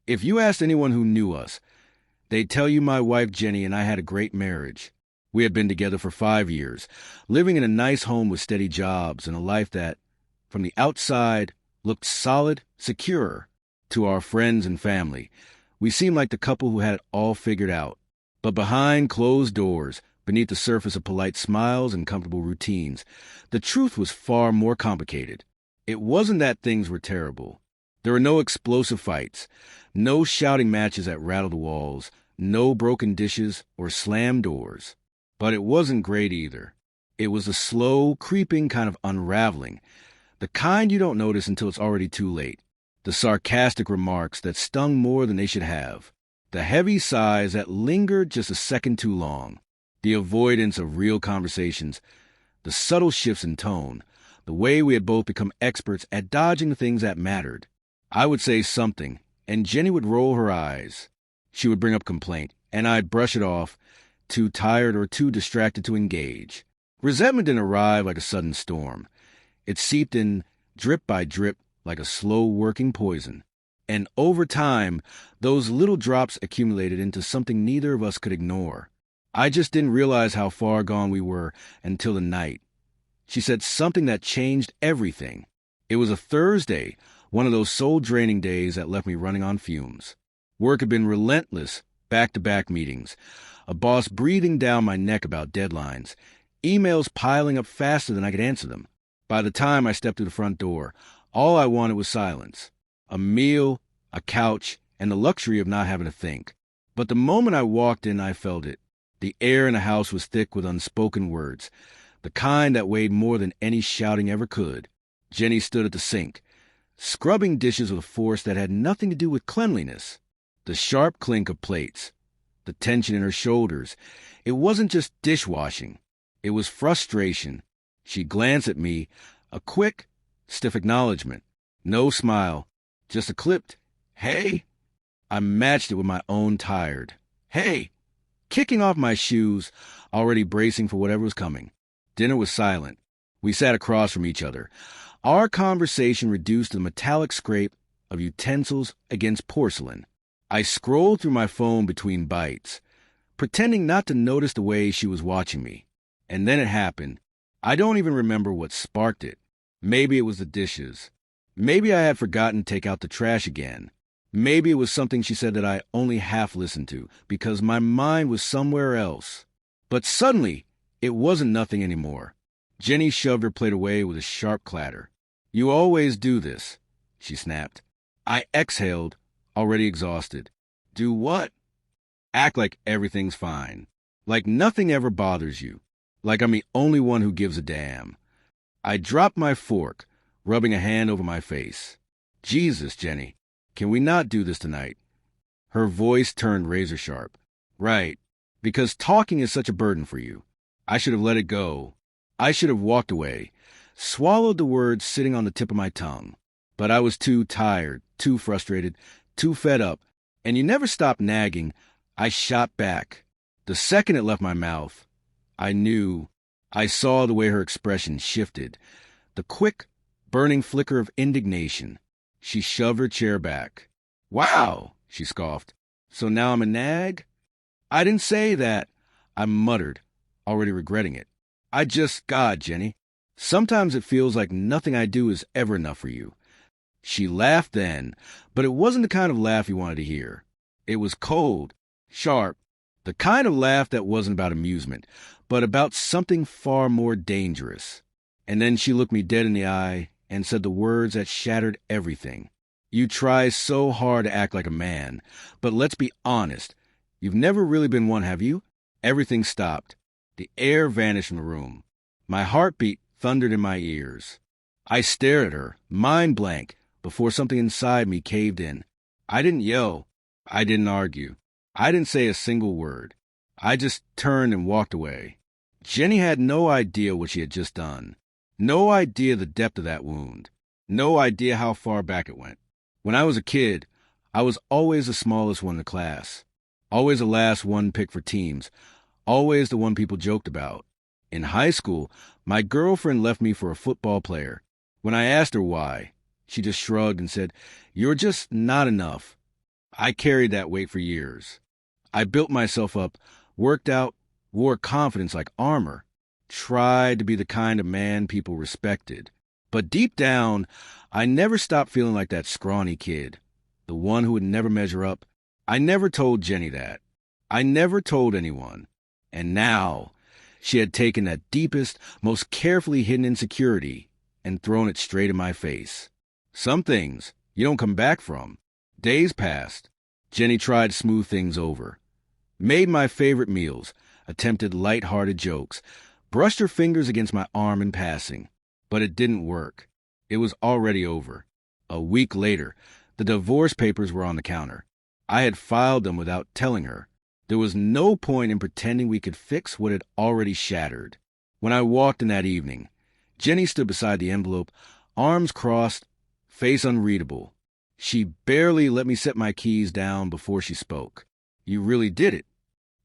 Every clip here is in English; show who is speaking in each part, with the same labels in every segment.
Speaker 1: If you asked anyone who knew us, they'd tell you my wife Jenny and I had a great marriage. We had been together for 5 years, living in a nice home with steady jobs and a life that, from the outside, looked solid, secure. To our friends and family, we seemed like the couple who had it all figured out. But behind closed doors, beneath the surface of polite smiles and comfortable routines, the truth was far more complicated. It wasn't that things were terrible. There were no explosive fights, no shouting matches that rattled the walls, no broken dishes or slammed doors. But it wasn't great either. It was a slow, creeping kind of unraveling, the kind you don't notice until it's already too late. The sarcastic remarks that stung more than they should have. The heavy sighs that lingered just a second too long. The avoidance of real conversations. The subtle shifts in tone. The way we had both become experts at dodging the things that mattered. I would say something, and Jenny would roll her eyes. She would bring up complaint, and I'd brush it off, too tired or too distracted to engage. Resentment didn't arrive like a sudden storm. It seeped in drip by drip, like a slow-working poison. And over time, those little drops accumulated into something neither of us could ignore. I just didn't realize how far gone we were until the night. She said something that changed everything. It was a Thursday, one of those soul-draining days that left me running on fumes. Work had been relentless, back-to-back meetings, a boss breathing down my neck about deadlines, emails piling up faster than I could answer them. By the time I stepped through the front door, all I wanted was silence. A meal, a couch, and the luxury of not having to think. But the moment I walked in, I felt it. The air in the house was thick with unspoken words, the kind that weighed more than any shouting ever could. Jenny stood at the sink, scrubbing dishes with a force that had nothing to do with cleanliness. The sharp clink of plates, the tension in her shoulders. It wasn't just dishwashing. It was frustration. She glanced at me, a quick, stiff acknowledgement. No smile, just a clipped, "Hey?" I matched it with my own tired, "Hey!" Kicking off my shoes, already bracing for whatever was coming. Dinner was silent. We sat across from each other. Our conversation reduced to the metallic scrape of utensils against porcelain. I scrolled through my phone between bites, pretending not to notice the way she was watching me. And then it happened. I don't even remember what sparked it. Maybe it was the dishes. Maybe I had forgotten to take out the trash again. Maybe it was something she said that I only half listened to, because my mind was somewhere else. But suddenly, it wasn't nothing anymore. Jenny shoved her plate away with a sharp clatter. "You always do this," she snapped. I exhaled, already exhausted. "Do what?" "Act like everything's fine. Like nothing ever bothers you. Like I'm the only one who gives a damn." I dropped my fork, rubbing a hand over my face. "Jesus, Jenny, can we not do this tonight?" Her voice turned razor sharp. "Right, because talking is such a burden for you. I should have let it go. I should have walked away, swallowed the words sitting on the tip of my tongue. But I was too tired, too frustrated, too fed up, and you never stopped nagging. I shot back. The second it left my mouth, I knew. I saw the way her expression shifted. The quick, burning flicker of indignation. She shoved her chair back. "Wow," she scoffed. "So now I'm a nag?" "I didn't say that," I muttered, already regretting it. God, Jenny, sometimes it feels like nothing I do is ever enough for you." She laughed then, but it wasn't the kind of laugh you wanted to hear. It was cold, sharp, the kind of laugh that wasn't about amusement, but about something far more dangerous. And then she looked me dead in the eye and said the words that shattered everything. "You try so hard to act like a man, but let's be honest. You've never really been one, have you?" Everything stopped. The air vanished from the room. My heartbeat thundered in my ears. I stared at her, mind blank, before something inside me caved in. I didn't yell. I didn't argue. I didn't say a single word. I just turned and walked away. Jenny had no idea what she had just done. No idea the depth of that wound. No idea how far back it went. When I was a kid, I was always the smallest one in the class. Always the last one picked for teams. Always the one people joked about. In high school, my girlfriend left me for a football player. When I asked her why, she just shrugged and said, "You're just not enough." I carried that weight for years. I built myself up, worked out, wore confidence like armor, tried to be the kind of man people respected. But deep down, I never stopped feeling like that scrawny kid, the one who would never measure up. I never told Jenny that. I never told anyone. And now, she had taken that deepest, most carefully hidden insecurity and thrown it straight in my face. Some things you don't come back from. Days passed. Jenny tried to smooth things over. Made my favorite meals, attempted light-hearted jokes, brushed her fingers against my arm in passing. But it didn't work. It was already over. A week later, the divorce papers were on the counter. I had filed them without telling her. There was no point in pretending we could fix what had already shattered. When I walked in that evening, Jenny stood beside the envelope, arms crossed, face unreadable. She barely let me set my keys down before she spoke. "You really did it."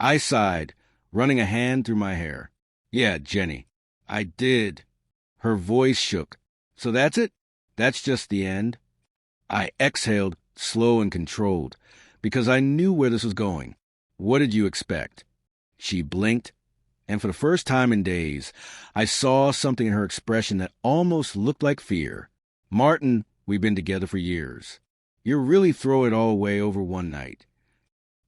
Speaker 1: I sighed, running a hand through my hair. "Yeah, Jenny, I did." Her voice shook. "So that's it? That's just the end?" I exhaled, slow and controlled, because I knew where this was going. "What did you expect?" She blinked, and for the first time in days, I saw something in her expression that almost looked like fear. "Martin, we've been together for years. You're really throwing it all away over one night."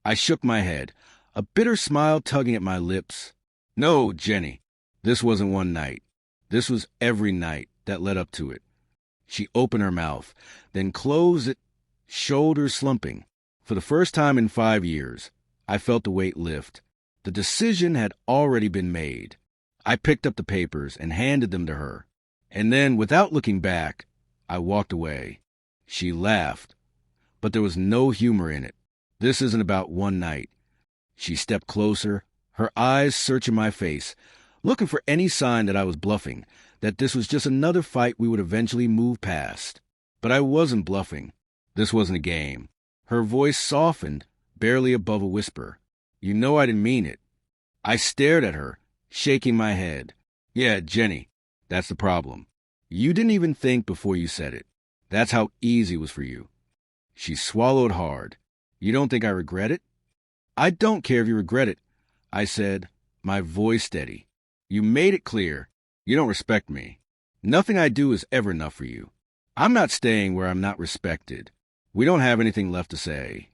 Speaker 1: I shook my head, a bitter smile tugging at my lips. "No, Jenny, this wasn't one night. This was every night that led up to it." She opened her mouth, then closed it, shoulders slumping. For the first time in 5 years, I felt the weight lift. The decision had already been made. I picked up the papers and handed them to her. And then, without looking back, I walked away. She laughed, but there was no humor in it. "This isn't about one night." She stepped closer, her eyes searching my face, looking for any sign that I was bluffing, that this was just another fight we would eventually move past. But I wasn't bluffing. This wasn't a game. Her voice softened, barely above a whisper. "You know I didn't mean it." I stared at her, shaking my head. "Yeah, Jenny, that's the problem. You didn't even think before you said it. That's how easy it was for you." She swallowed hard. "You don't think I regret it?" "I don't care if you regret it," I said, my voice steady. "You made it clear. You don't respect me. Nothing I do is ever enough for you. I'm not staying where I'm not respected. We don't have anything left to say."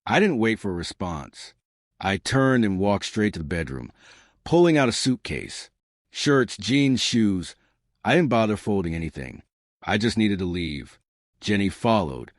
Speaker 1: I didn't wait for a response. I turned and walked straight to the bedroom, pulling out a suitcase. Shirts, jeans, shoes. I didn't bother folding anything. I just needed to leave. Jenny followed,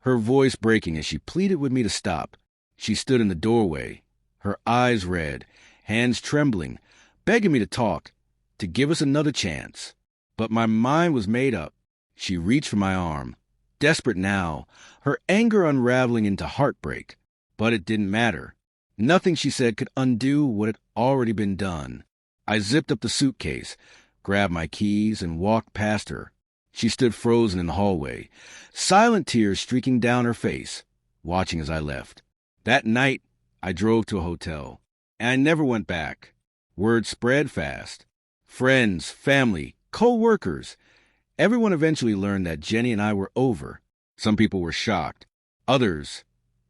Speaker 1: her voice breaking as she pleaded with me to stop. She stood in the doorway, her eyes red, hands trembling, begging me to talk, to give us another chance. But my mind was made up. She reached for my arm, desperate now, her anger unraveling into heartbreak. But it didn't matter. Nothing she said could undo what had already been done. I zipped up the suitcase, grabbed my keys, and walked past her. She stood frozen in the hallway, silent tears streaking down her face, watching as I left. That night, I drove to a hotel, and I never went back. Word spread fast. Friends, family, co-workers. Everyone eventually learned that Jenny and I were over. Some people were shocked. Others,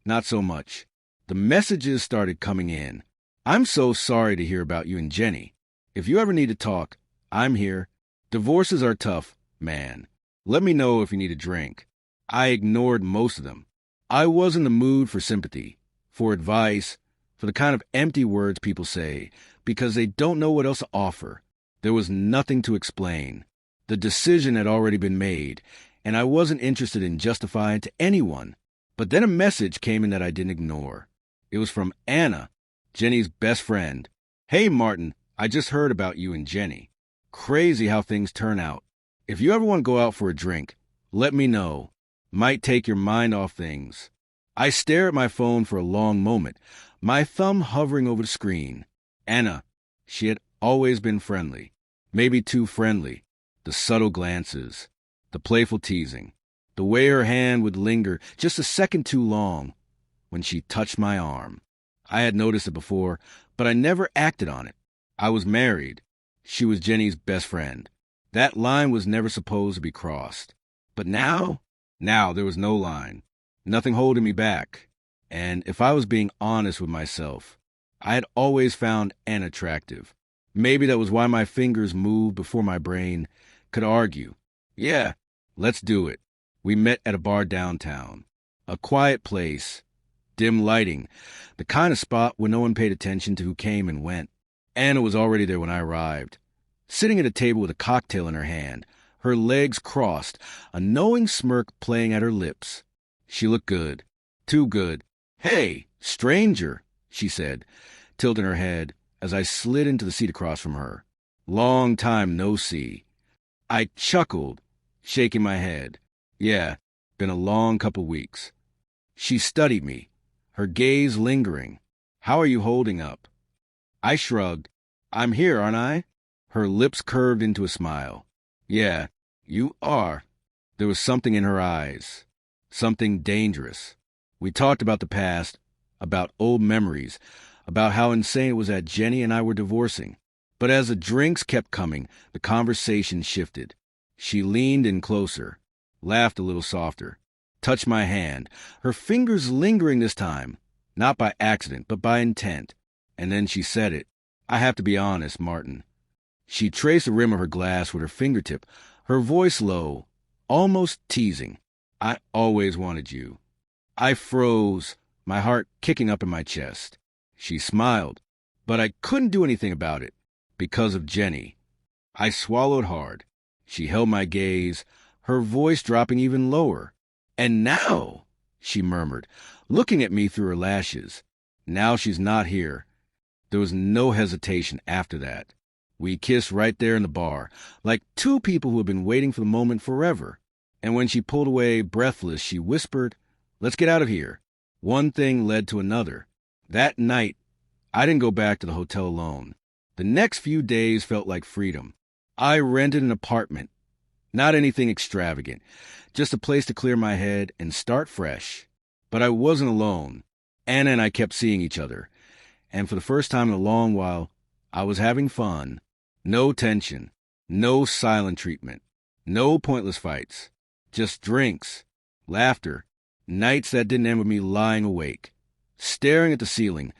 Speaker 1: not so much. The messages started coming in. "I'm so sorry to hear about you and Jenny. If you ever need to talk, I'm here. Divorces are tough, man. Let me know if you need a drink." I ignored most of them. I was in the mood for sympathy, for advice, for the kind of empty words people say because they don't know what else to offer. There was nothing to explain. The decision had already been made, and I wasn't interested in justifying it to anyone. But then a message came in that I didn't ignore. It was from Anna, Jenny's best friend. "Hey, Martin, I just heard about you and Jenny. Crazy how things turn out. If you ever want to go out for a drink, let me know. Might take your mind off things." I stared at my phone for a long moment, my thumb hovering over the screen. Anna, she had always been friendly. Maybe too friendly. The subtle glances, the playful teasing, the way her hand would linger just a second too long when she touched my arm. I had noticed it before, but I never acted on it. I was married. She was Jenny's best friend. That line was never supposed to be crossed. But now there was no line. nothing holding me back. And if I was being honest with myself, I had always found Anna attractive. Maybe that was why my fingers moved before my brain could argue. Yeah, let's do it. We met at a bar downtown. A quiet place, dim lighting, the kind of spot where no one paid attention to who came and went. Anna was already there when I arrived, sitting at a table with a cocktail in her hand, her legs crossed, a knowing smirk playing at her lips. She looked good. Too good. "Hey, stranger," she said, tilting her head as I slid into the seat across from her. "Long time no see." I chuckled, shaking my head. Yeah, been a long couple weeks. She studied me, her gaze lingering. "How are you holding up?" I shrugged. "I'm here, aren't I?" Her lips curved into a smile. "Yeah, you are." There was something in her eyes, something dangerous. We talked about the past, about old memories, about how insane it was that Jenny and I were divorcing. But as the drinks kept coming, the conversation shifted. She leaned in closer, laughed a little softer, touched my hand, her fingers lingering this time, not by accident, but by intent. And then she said it. "I have to be honest, Martin." She traced the rim of her glass with her fingertip, her voice low, almost teasing. "I always wanted you." I froze, my heart kicking up in my chest. She smiled, but I couldn't do anything about it, because of Jenny. I swallowed hard. She held my gaze, her voice dropping even lower. "And now," she murmured, looking at me through her lashes. "Now she's not here." There was no hesitation after that. We kissed right there in the bar, like two people who had been waiting for the moment forever. And when she pulled away, breathless, she whispered, "Let's get out of here." One thing led to another. That night, I didn't go back to the hotel alone. The next few days felt like freedom. I rented an apartment. Not anything extravagant, just a place to clear my head and start fresh. But I wasn't alone. Anna and I kept seeing each other. And for the first time in a long while, I was having fun. No tension. No silent treatment. No pointless fights. Just drinks. Laughter. Nights that didn't end with me lying awake, staring at the ceiling,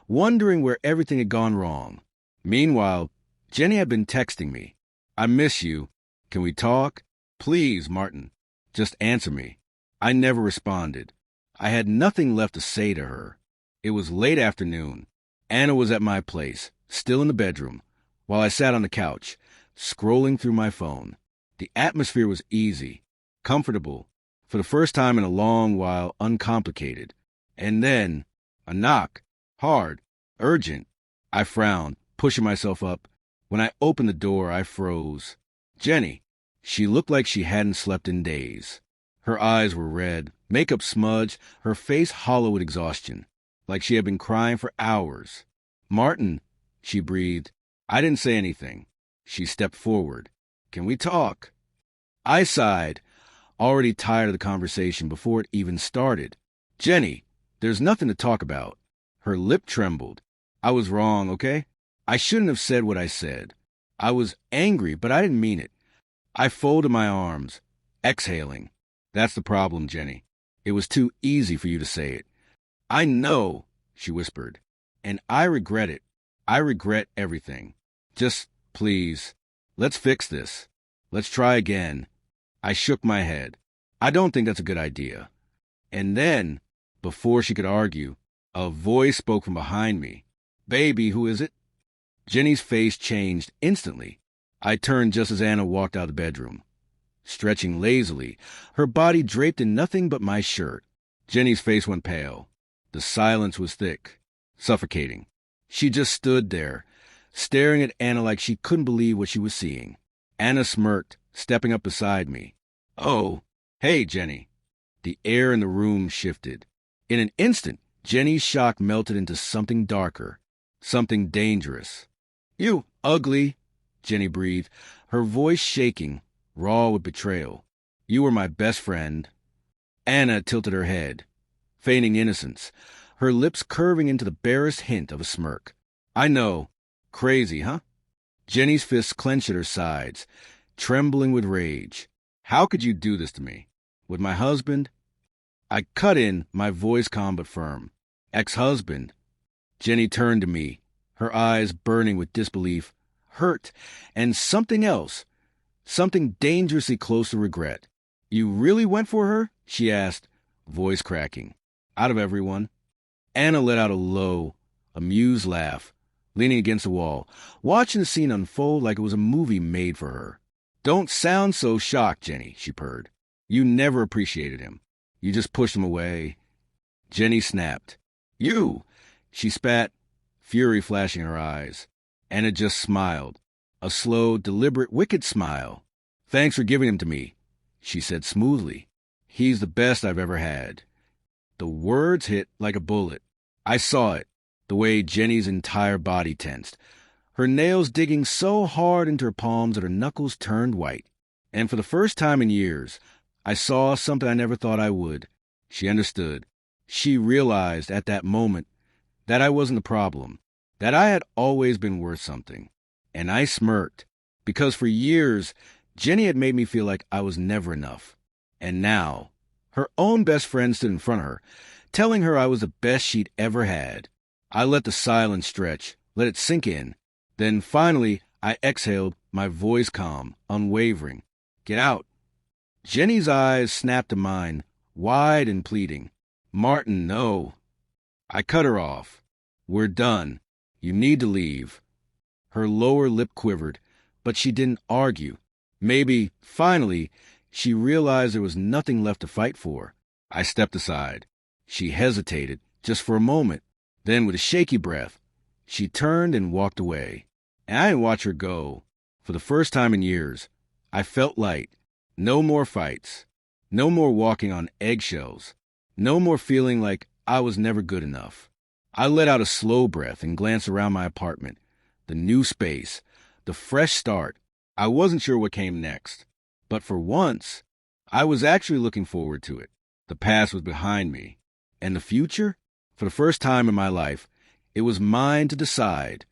Speaker 1: wondering where everything had gone wrong. Meanwhile, Jenny had been texting me. "I miss you. Can we talk? Please, Martin. Just answer me." I never responded. I had nothing left to say to her. It was late afternoon. Anna was at my place, still in the bedroom, while I sat on the couch, scrolling through my phone. The atmosphere was easy, comfortable, for the first time in a long while, uncomplicated. And then, a knock. Hard. Urgent. I frowned, pushing myself up. When I opened the door, I froze. Jenny. She looked like she hadn't slept in days. Her eyes were red, makeup smudged, her face hollow with exhaustion, like she had been crying for hours. "Martin," she breathed. I didn't say anything. She stepped forward. "Can we talk?" I sighed, already tired of the conversation before it even started. "Jenny, there's nothing to talk about." Her lip trembled. "I was wrong, okay? I shouldn't have said what I said. I was angry, but I didn't mean it." I folded my arms, exhaling. "That's the problem, Jenny. It was too easy for you to say it." "I know," she whispered. "And I regret it. I regret everything. Just, please, let's fix this. Let's try again." I shook my head. "I don't think that's a good idea." And then, before she could argue, a voice spoke from behind me. "Baby, who is it?" Jenny's face changed instantly. I turned just as Anna walked out of the bedroom, stretching lazily, her body draped in nothing but my shirt. Jenny's face went pale. The silence was thick, suffocating. She just stood there, staring at Anna like she couldn't believe what she was seeing. Anna smirked, stepping up beside me. "Oh, hey, Jenny." The air in the room shifted. In an instant, Jenny's shock melted into something darker, something dangerous. "You ugly," Jenny breathed, her voice shaking, raw with betrayal. "You were my best friend." Anna tilted her head, feigning innocence, her lips curving into the barest hint of a smirk. "I know. Crazy, huh?" Jenny's fists clenched at her sides, trembling with rage. "How could you do this to me? With my husband?" I cut in, my voice calm but firm. Ex-husband. Jenny turned to me, her eyes burning with disbelief, hurt, and something else, something dangerously close to regret. You really went for her? She asked, voice cracking. Out of everyone. Anna let out a low, amused laugh, leaning against the wall, watching the scene unfold like it was a movie made for her. Don't sound so shocked, Jenny, she purred. You never appreciated him. You just pushed him away. Jenny snapped. You! She spat, fury flashing her eyes. Anna just smiled. A slow, deliberate, wicked smile. Thanks for giving him to me, she said smoothly. He's the best I've ever had. The words hit like a bullet. I saw it, the way Jenny's entire body tensed, her nails digging so hard into her palms that her knuckles turned white. And for the first time in years, I saw something I never thought I would. She understood. She realized at that moment that I wasn't the problem, that I had always been worth something. And I smirked, because for years, Jenny had made me feel like I was never enough. And now, her own best friend stood in front of her, telling her I was the best she'd ever had. I let the silence stretch, let it sink in. Then finally, I exhaled, my voice calm, unwavering. Get out. Jenny's eyes snapped to mine, wide and pleading. Martin, no. I cut her off. We're done. You need to leave. Her lower lip quivered, but she didn't argue. Maybe, finally, she realized there was nothing left to fight for. I stepped aside. She hesitated, just for a moment. Then, with a shaky breath, she turned and walked away. And I didn't watch her go. For the first time in years, I felt light. No more fights. No more walking on eggshells. No more feeling like I was never good enough. I let out a slow breath and glanced around my apartment. The new space. The fresh start. I wasn't sure what came next. But for once, I was actually looking forward to it. The past was behind me. And the future? For the first time in my life, it was mine to decide.